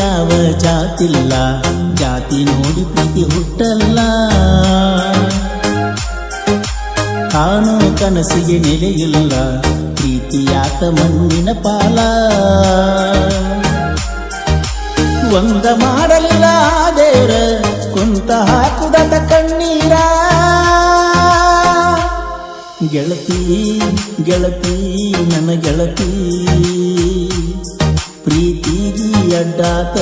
ಯಾವ ಜಾತಿಲ್ಲ, ಜಾತಿ ನೋಡಿ ಪ್ರೀತಿ ಹುಟ್ಟಲ್ಲ. ಕಾಣೋ ಕನಸಿಗೆ ನೆಲೆಯಿಲ್ಲ, ಪ್ರೀತಿಯಾತ ಮಣ್ಣಿನ ಪಾಲ. ಒಂದ ಮಾಡಲಿಲ್ಲ ದೇವ್ರ, ಕುಂತ ಹಾಕುದತ ಕಣ್ಣೀರ. ಗೆಳತಿ ಗೆಳತಿ ನನ್ನ ಗೆಳತಿ, ಪ್ರೀತಿಗಿ ಅಡ್ಡಾತ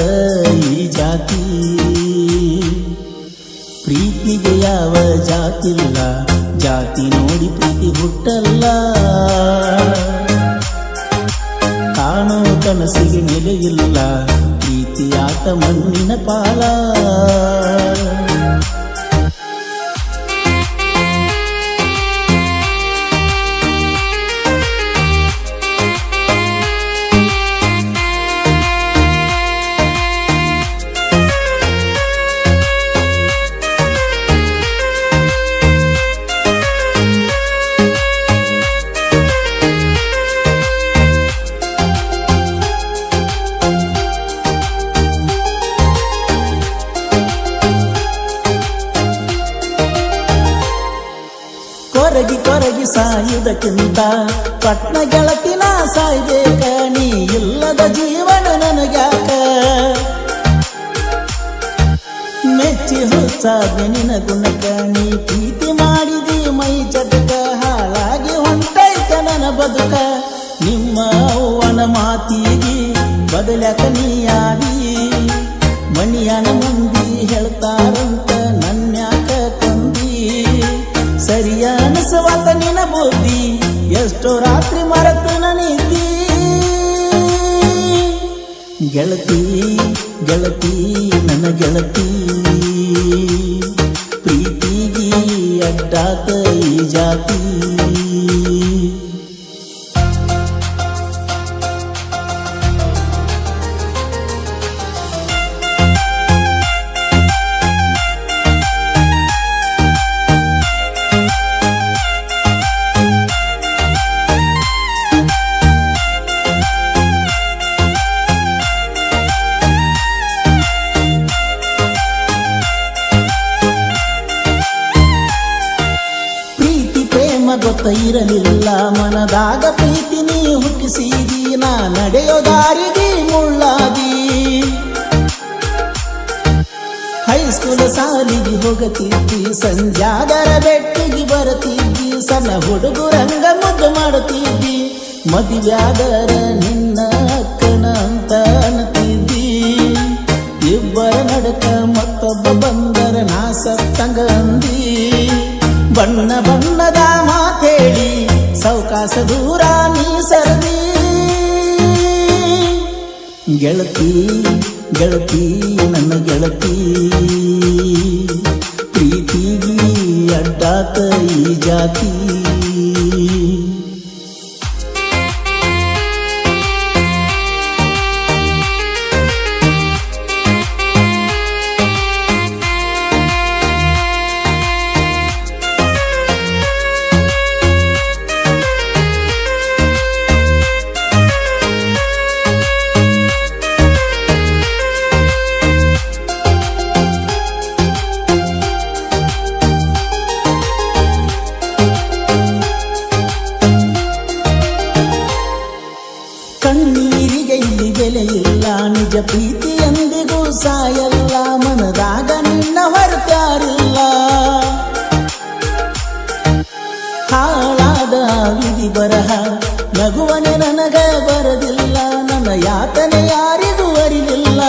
ಈ ಜಾತಿ. ಪ್ರೀತಿಗೆ ಯಾವ ಜಾತಿಲ್ಲ, ಜಾತಿ ನೋಡಿ ಪ್ರೀತಿ ಹುಟ್ಟಲ್ಲ. ಕಾಣೋ ಕನಸಿಗೆ ನೆಲೆಯಿಲ್ಲ, ಪ್ರೀತಿಯಾತ ಮಣ್ಣಿನ ಪಾಲ. ಕೊರಗಿ ಕೊರಗಿ ಸಾಯುವುದಕ್ಕಿಂತ ಪಟ್ನ ಗೆಳತಿನ ಸಾಯ್ಬೇಕ. ನೀ ಇಲ್ಲದ ಜೀವನ ನನಗ್ಯಾಕ. ಮೆಚ್ಚಿ ಹುಚ್ಚಾದ ನಿನ ಗುಣಕ, ನೀ ಪ್ರೀತಿ ಮಾಡಿದಿ ಮೈ ಚಟಕ. ಹಾಳಾಗಿ ಹೊಂಟೈತ ನನ್ನ ಬದುಕ, ನಿಮ್ಮ ಅವ್ವನ ಮಾತಿಗೆ ಬದಲಾಕ ನೀಯಾದಿ. ಮನಿಯನ ಮಂದಿ ಹೇಳ್ತಾರಂತ ನನ್ಯಾಕ ಕೊಂದಿ. ಸರಿಯ ಅನಸವಾತ ನಿನ ಬುದ್ಧಿ, ಎಷ್ಟೋ ರಾತ್ರಿ ಮರೆತು ನನಿದ್ದಿ. ಗೆಳತಿ ಗೆಳತಿ ನನ್ನ ಗೆಳತಿ, ಪ್ರೀತಿಗಿ ಅಡ್ಡಾತ ಈ ಜಾತಿ. ಗೊತ್ತ ಇರಲಿಲ್ಲ ಮನದಾಗ ಪ್ರೀತಿ ನೀ ಹುಟ್ಟಿಸಿದಿ. ನಾ ನಡೆಯೋ ದಾರಿಗೆ ಮುಳ್ಳಾದಿ. ಹೈಸ್ಕೂಲ್ ಸಾಲಿಗೆ ಹೋಗತಿದ್ದಿ, ಸಂಜಾದರ ಬೆಟ್ಟಿಗೆ ಬರತಿದ್ದಿ. ಸಣ್ಣ ಹುಡುಗರಂಗ ಮುದ್ದು ಮಾಡುತ್ತಿದ್ದಿ. ಮದುವ್ಯಾದರ ನಿನ್ನ ಅಕ್ಕನ ಅಂತ ಅನ್ನತಿದ್ದಿ. ಇಬ್ಬರ ನಡಕ ಮತ್ತೊಬ್ಬ ಬಂದರ ನಾ ಸತ್ತಂಗ ಅಂದಿ. ಬಣ್ಣ ಬಣ್ಣದ ಮಾತೇಳಿ ಸೌಕಾಸ ದೂರ ನೀ ಸರದಿ. ಗೆಳತಿ ಗೆಳತಿ ನನ್ನ ಗೆಳತಿ, ಪ್ರೀತಿಗಿ ಅಡ್ಡಾತ ಈ ಜಾತಿ. ಕಣ್ಣೀರಿಗೆ ಇಲ್ಲಿ ಬೆಲೆ ಇಲ್ಲ, ನಿಜ ಪ್ರೀತಿ ಎಂದಿಗೂ ಸಾಯಲ್ಲ. ಮನದಾಗ ನಿನ್ನ ಹೊರತಾರಿಲ್ಲ. ಹಾಳಾದ ವಿಧಿ ಬರಹ ನಗುವನೆ ನನಗ ಬರದಿಲ್ಲ. ನನ್ನ ಯಾತನೆ ಯಾರಿಗೂ ಅರಿಲಿಲ್ಲ.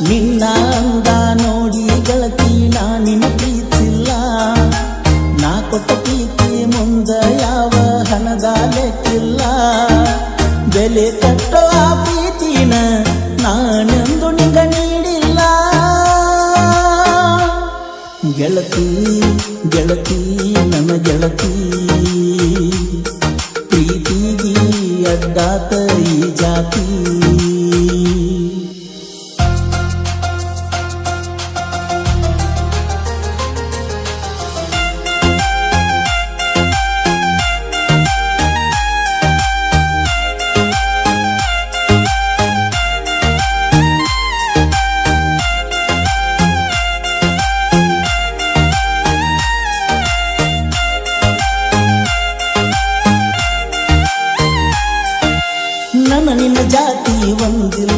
ನಿನ್ನ ಅಂದ ನೋಡಿ ಗೆಳತಿ ನಾ ನಿನ್ನ ಪ್ರೀತಿಸಿಲ್ಲ. ನಾ ಕೊಟ್ಟ ಪ್ರೀತಿ ಮುಂದ ಯಾವ ಹಣದ ಲೆಕ್ಕಿಲ್ಲ. ಬೆಲೆ ಕಟ್ಟೋ ಆ ಪ್ರೀತಿನ ನಾನೆಂದು ನಿಂಗ ನೀಡಿಲ್ಲ. ಗೆಳತಿ ಗೆಳತಿ ನನ್ನ ಗೆಳತಿ, ಪ್ರೀತಿಗಿ ಅಡ್ಡಾತ ಈ ಜಾತಿ.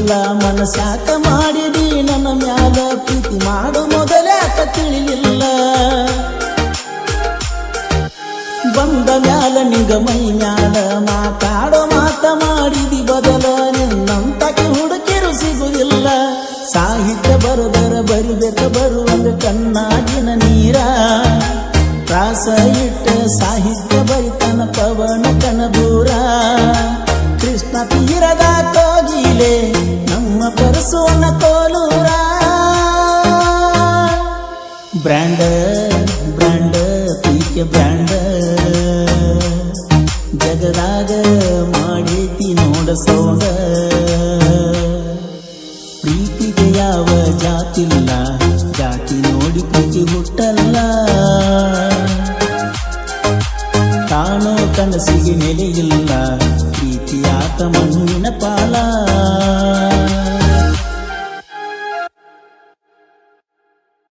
ಸಿಗುದಿಲ್ಲ ಮನಸ್ಯಾಕ ಮಾಡಿದಿ ನನ್ನ ಮ್ಯಾಲ ಪ್ರೀತಿ ಮಾಡು ಮೊದಲ್ಯಾಕ ತಿಳಿಲಿಲ್ಲ ಬಂದ ಮ್ಯಾಲ ನಿಂಗ ಮೈ ಮ್ಯಾಲ ಮಾತಾಡೋ ಮಾತ ಮಾಡಿದಿ ಬದಲ ನಿನ್ನಂತಕ್ಕೆ ಹುಡುಕಿರು ಸಿಗುದಿಲ್ಲ ಸಾಹಿತ್ಯ ಬರುದರ ಬರಿಬೇಕ ಬರುವಂಗ ಕಣ್ಣಾಗಿನ ನೀರ ಪ್ರಾಸ ಇಟ್ಟ ಸಾಹಿತ್ಯ ಬರಿತನ ಪವನ ಕನಬೂರ ಕೃಷ್ಣ ತೀರದ ಕೋಗಿಲೆ ನಮ್ಮ ಪರಸುವನ ಕೋಲೂರ ಬ್ರ್ಯಾಂಡ್ ಬ್ರ್ಯಾಂಡ್ ಪ್ರೀತಿಯ ಬ್ರ್ಯಾಂಡ್ ಜಗದಾಗ ಮಾಡೇತಿ ನೋಡ ಸೋಡ ಪ್ರೀತಿಗೆ ಯಾವ ಜಾತಿಲ್ಲ ಜಾತಿ ನೋಡಿ ಪ್ರೀತಿ ಹುಟ್ಟಲ್ಲ ಕಾಣೋ ಕನಸಿಗೆ ನೆಲೆಯಿಲ್ಲ ಪ್ರೀತಿಯಾತ ಮಣ್ಣಿನ ಪಾಲ